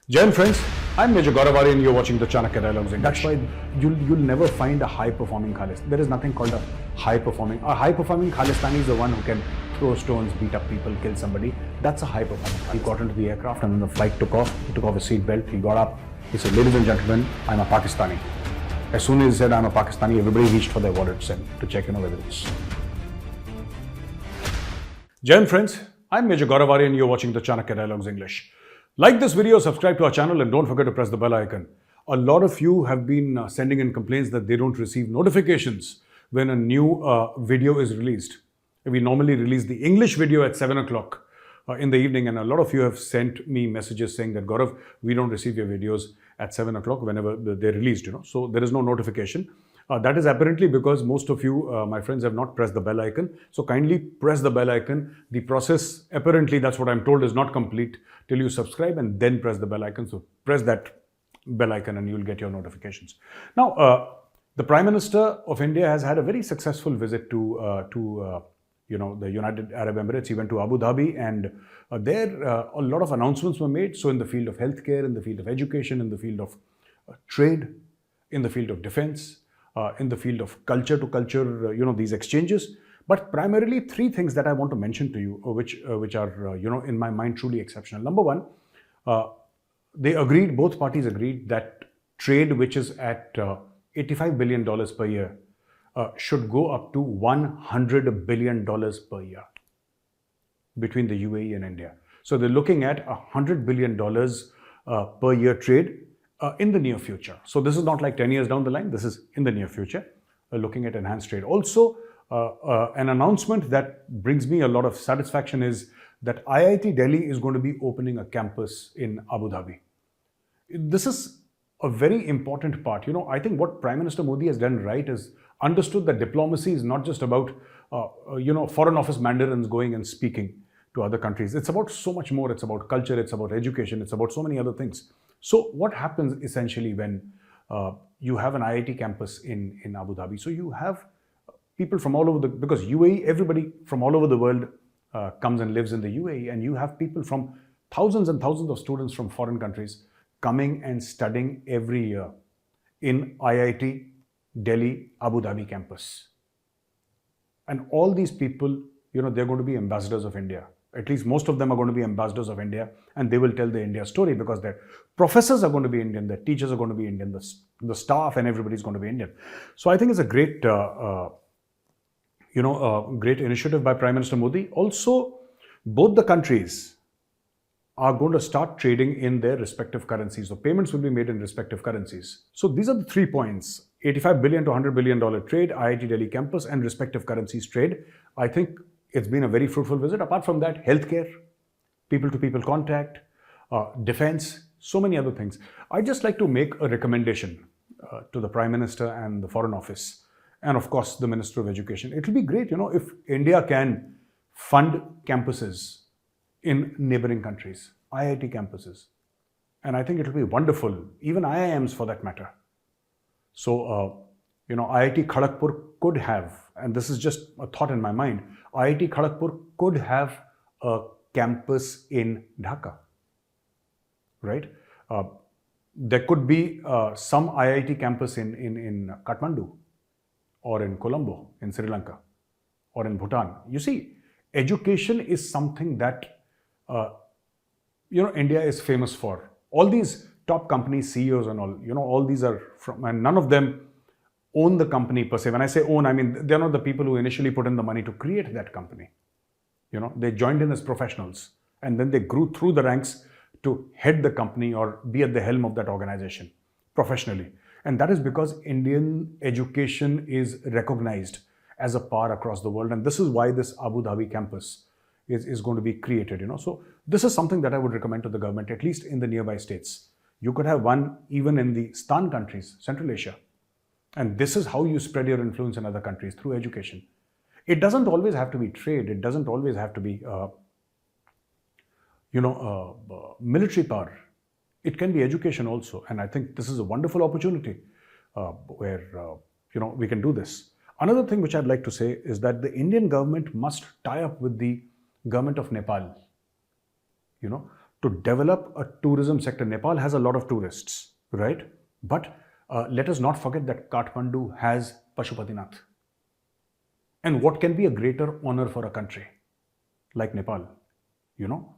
Jai Hind friends, I'm Major Gaurav Arya and you're watching the Chanakya Dialogues English. That's why you'll never find a high-performing Khalistani. There is nothing called a high-performing. A high-performing Khalistani is the one who can throw stones, beat up people, kill somebody. That's a high-performing. He got into the aircraft and when the flight took off, he took off his seatbelt, he got up, he said, "Ladies and gentlemen, I'm a Pakistani." As soon as he said, "I'm a Pakistani," everybody reached for their wallets and to check, whether it's. Jai Hind friends, I'm Major Gaurav Arya and you're watching the Chanakya Dialogues English. Like this video, subscribe to our channel and don't forget to press the bell icon. A lot of you have been sending in complaints that they don't receive notifications when a new video is released. We normally release the English video at 7 o'clock in the evening, and a lot of you have sent me messages saying that, "Gaurav, we don't receive your videos at 7 o'clock whenever they're released." So there is no notification. That is apparently because most of you, my friends, have not pressed the bell icon. So kindly press the bell icon. The process, apparently, that's what I'm told, is not complete till you subscribe and then press the bell icon. So press that bell icon and you'll get your notifications. Now, the Prime Minister of India has had a very successful visit to the United Arab Emirates. He went to Abu Dhabi, and there a lot of announcements were made. So in the field of healthcare, in the field of education, in the field of trade, in the field of defense, in the field of culture to culture, these exchanges. But primarily three things that I want to mention to you, which are, in my mind, truly exceptional. Number one, both parties agreed that trade, which is at $85 billion per year, should go up to $100 billion per year between the UAE and India. So they're looking at $100 billion per year trade in the near future. So this is not like 10 years down the line, this is in the near future, looking at enhanced trade. Also, an announcement that brings me a lot of satisfaction is that IIT Delhi is going to be opening a campus in Abu Dhabi. This is a very important part. I think what Prime Minister Modi has done right is understood that diplomacy is not just about, foreign office mandarins going and speaking to other countries. It's about so much more. It's about culture, it's about education, it's about so many other things. So what happens essentially when you have an IIT campus in Abu Dhabi? So you have people from all over because UAE, everybody from all over the world comes and lives in the UAE, and you have people from thousands and thousands of students from foreign countries coming and studying every year in IIT Delhi Abu Dhabi campus. And all these people, they're going to be ambassadors of India. At least most of them are going to be ambassadors of India, and they will tell the India story because their professors are going to be Indian, their teachers are going to be Indian, the staff and everybody's going to be Indian. So I think it's a great, great initiative by Prime Minister Modi. Also, both the countries are going to start trading in their respective currencies. So payments will be made in respective currencies. So these are the 3 points: $85 billion to $100 billion trade, IIT Delhi campus, and respective currencies trade. I think it's been a very fruitful visit. Apart from that, healthcare, people-to-people contact, defense, so many other things. I'd just like to make a recommendation to the Prime Minister and the Foreign Office, and of course the Minister of Education. It will be great, if India can fund campuses in neighboring countries, IIT campuses. And I think it will be wonderful, even IIMs for that matter. So, IIT Kharagpur could have, and this is just a thought in my mind, IIT Kharagpur could have a campus in Dhaka, right? There could be some IIT campus in Kathmandu, or in Colombo, in Sri Lanka, or in Bhutan. You see, education is something that, India is famous for. All these top company CEOs and all these are from, and none of them own the company per se. When I say own, I mean, they're not the people who initially put in the money to create that company. They joined in as professionals, and then they grew through the ranks to head the company or be at the helm of that organization professionally. And that is because Indian education is recognized as a par across the world. And this is why this Abu Dhabi campus is going to be created, So this is something that I would recommend to the government, at least in the nearby states. You could have one even in the Stan countries, Central Asia. And this is how you spread your influence in other countries, through education. It doesn't always have to be trade. It doesn't always have to be, military power. It can be education also. And I think this is a wonderful opportunity where, we can do this. Another thing which I'd like to say is that the Indian government must tie up with the government of Nepal, to develop a tourism sector. Nepal has a lot of tourists, right? But let us not forget that Kathmandu has Pashupatinath. And what can be a greater honor for a country like Nepal? You know,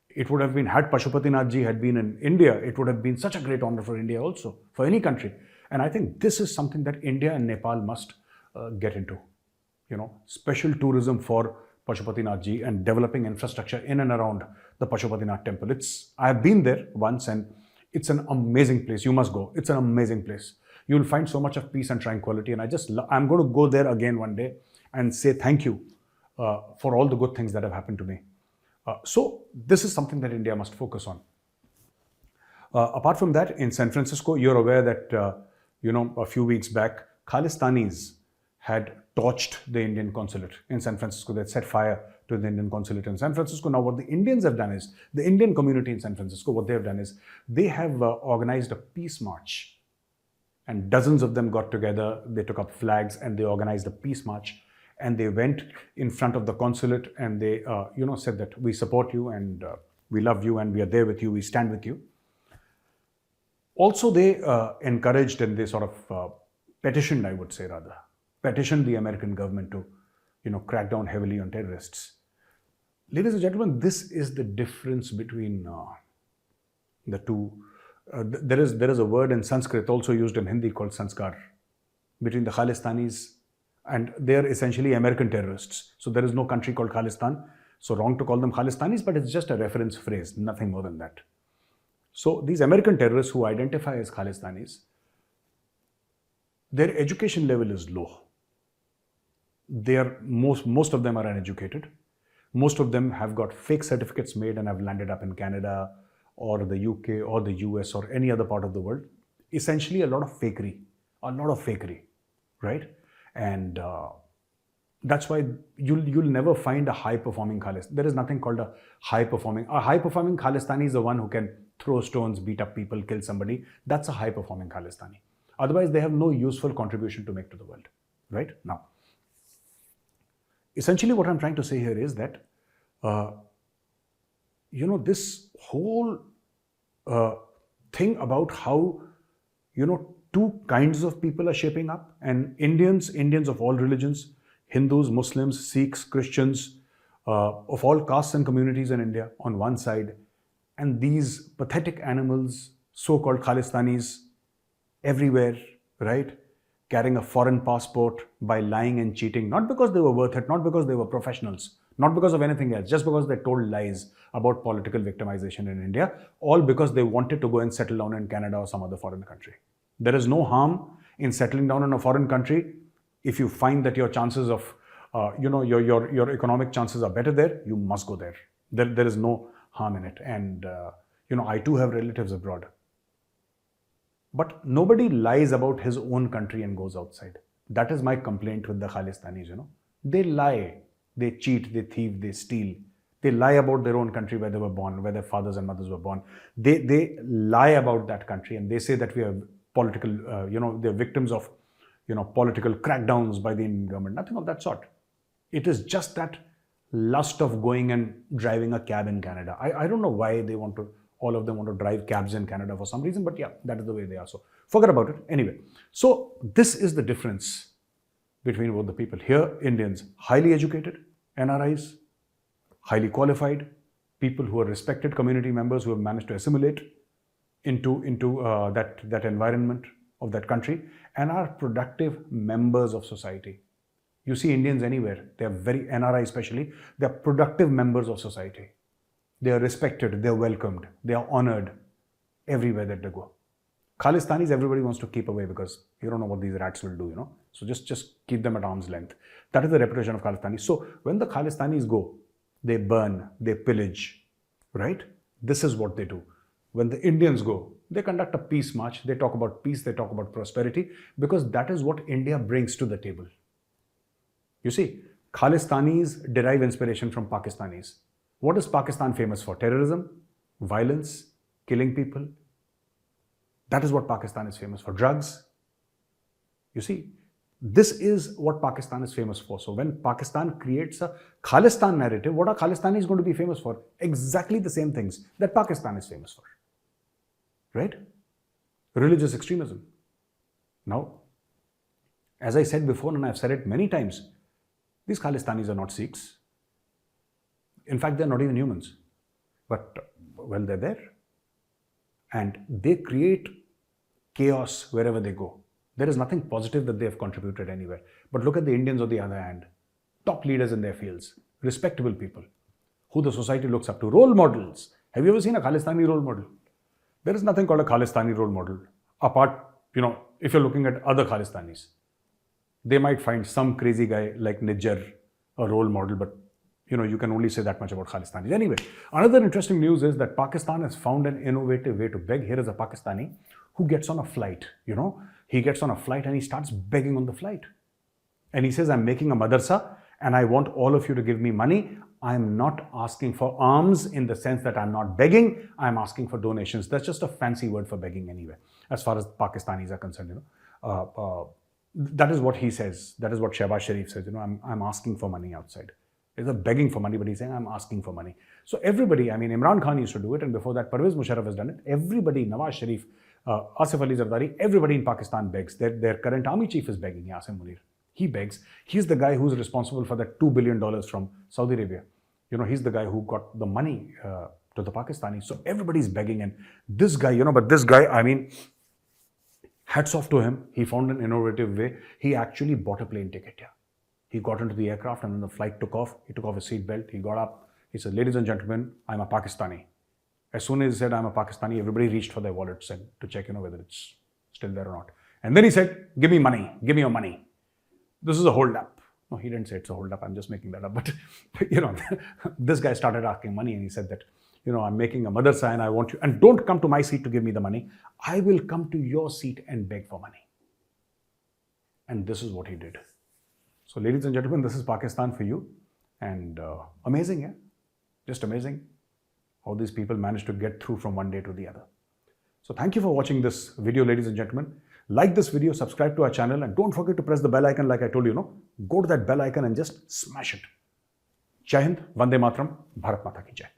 it would have been, had Pashupatinath ji had been in India, it would have been such a great honor for India also, for any country. And I think this is something that India and Nepal must get into. You know, special tourism for Pashupatinath ji and developing infrastructure in and around the Pashupatinath temple. I have been there once and it's an amazing place. You must go. It's an amazing place. You'll find so much of peace and tranquility. And I'm going to go there again one day and say thank you for all the good things that have happened to me. So this is something that India must focus on. Apart from that, in San Francisco, you're aware that, a few weeks back, Khalistanis had torched the Indian consulate in San Francisco. They had set fire to the Indian consulate in San Francisco. Now, what the Indians have done is, the Indian community in San Francisco, what they have done is, they have organized a peace march. And dozens of them got together, they took up flags and they organized a peace march. And they went in front of the consulate and they, said that we support you and we love you and we are there with you, we stand with you. Also, they encouraged and they sort of petitioned, I would say rather, petitioned the American government to, crack down heavily on terrorists. Ladies and gentlemen, this is the difference between the two. There is a word in Sanskrit also used in Hindi called sanskar, between the Khalistanis, and they are essentially American terrorists. So there is no country called Khalistan. So wrong to call them Khalistanis, but it's just a reference phrase, nothing more than that. So these American terrorists who identify as Khalistanis, their education level is low. Most of them are uneducated. Most of them have got fake certificates made and have landed up in Canada or the UK or the US or any other part of the world. Essentially a lot of fakery, right? And that's why you'll never find a high-performing Khalistani. There is nothing called a high-performing Khalistani is the one who can throw stones, beat up people, kill somebody. That's a high-performing Khalistani. Otherwise, they have no useful contribution to make to the world, right? Now, essentially what I'm trying to say here is that, this whole thing about how, two kinds of people are shaping up, and Indians of all religions, Hindus, Muslims, Sikhs, Christians, of all castes and communities in India on one side, and these pathetic animals, so-called Khalistanis, everywhere, right? Carrying a foreign passport by lying and cheating, not because they were worth it, not because they were professionals, not because of anything else, just because they told lies about political victimization in India, all because they wanted to go and settle down in Canada or some other foreign country. There is no harm in settling down in a foreign country if you find that your chances of, your economic chances are better there. You must go there. There is no harm in it. And, I too have relatives abroad. But nobody lies about his own country and goes outside. That is my complaint with the Khalistanis, They lie, they cheat, they thieve, they steal. They lie about their own country where they were born, where their fathers and mothers were born. They lie about that country and they say that we are political, they're victims of, political crackdowns by the Indian government. Nothing of that sort. It is just that lust of going and driving a cab in Canada. I don't know why all of them want to drive cabs in Canada for some reason, but yeah, that is the way they are. So forget about it. Anyway, so this is the difference between both the people. Here, Indians, highly educated, NRIs, highly qualified, people who are respected community members who have managed to assimilate into that environment of that country and are productive members of society. You see Indians anywhere, they are very, NRI especially, they are productive members of society. They are respected, they are welcomed, they are honored everywhere that they go. Khalistanis, everybody wants to keep away because you don't know what these rats will do, So just keep them at arm's length. That is the reputation of Khalistanis. So when the Khalistanis go, they burn, they pillage, right? This is what they do. When the Indians go, they conduct a peace march, they talk about peace, they talk about prosperity, because that is what India brings to the table. You see, Khalistanis derive inspiration from Pakistanis. What is Pakistan famous for? Terrorism, violence, killing people. That is what Pakistan is famous for. Drugs. You see, This is what Pakistan is famous for. So when Pakistan creates a Khalistan narrative, what are Khalistanis going to be famous for? Exactly the same things that Pakistan is famous for. Right? Religious extremism. Now, as I said before, and I've said it many times, these Khalistanis are not Sikhs. In fact, they're not even humans. But, well, they're there. And they create chaos wherever they go. There is nothing positive that they have contributed anywhere. But look at the Indians on the other hand. Top leaders in their fields. Respectable people. Who the society looks up to. Role models. Have you ever seen a Khalistani role model? There is nothing called a Khalistani role model. Apart, if you're looking at other Khalistanis. They might find some crazy guy like Nijar a role model, but you can only say that much about Khalistanis. Anyway, another interesting news is that Pakistan has found an innovative way to beg. Here is a Pakistani who gets on a flight, He gets on a flight and he starts begging on the flight. And he says, I'm making a madrasa and I want all of you to give me money. I'm not asking for alms in the sense that I'm not begging. I'm asking for donations. That's just a fancy word for begging anyway, as far as Pakistanis are concerned, That is what he says. That is what Shehbaz Sharif says, I'm asking for money outside. He's not begging for money, but he's saying, I'm asking for money. So everybody, Imran Khan used to do it, and before that, Pervez Musharraf has done it. Everybody, Nawaz Sharif, Asif Ali Zardari, everybody in Pakistan begs. Their current army chief is begging, Yasim Munir. He begs. He's the guy who's responsible for that $2 billion from Saudi Arabia. He's the guy who got the money to the Pakistanis. So everybody's begging, and this guy, but this guy, hats off to him. He found an innovative way. He actually bought a plane ticket. Yeah. He got into the aircraft and then the flight took off. He took off his seatbelt. He got up. He said, ladies and gentlemen, I'm a Pakistani. As soon as he said, I'm a Pakistani, everybody reached for their wallets and to check, whether it's still there or not. And then he said, give me money. Give me your money. This is a hold up. No, he didn't say it's a hold up. I'm just making that up. But, this guy started asking money and he said that, I'm making a madrasa and I want you, and don't come to my seat to give me the money. I will come to your seat and beg for money. And this is what he did. So, ladies and gentlemen, this is Pakistan for you. And amazing, yeah? Just amazing how these people managed to get through from one day to the other. So, thank you for watching this video, ladies and gentlemen. Like this video, subscribe to our channel, and don't forget to press the bell icon like I told you, Go to that bell icon and just smash it. Jai Hind, Vande Mataram, Bharat Mata Ki Jai.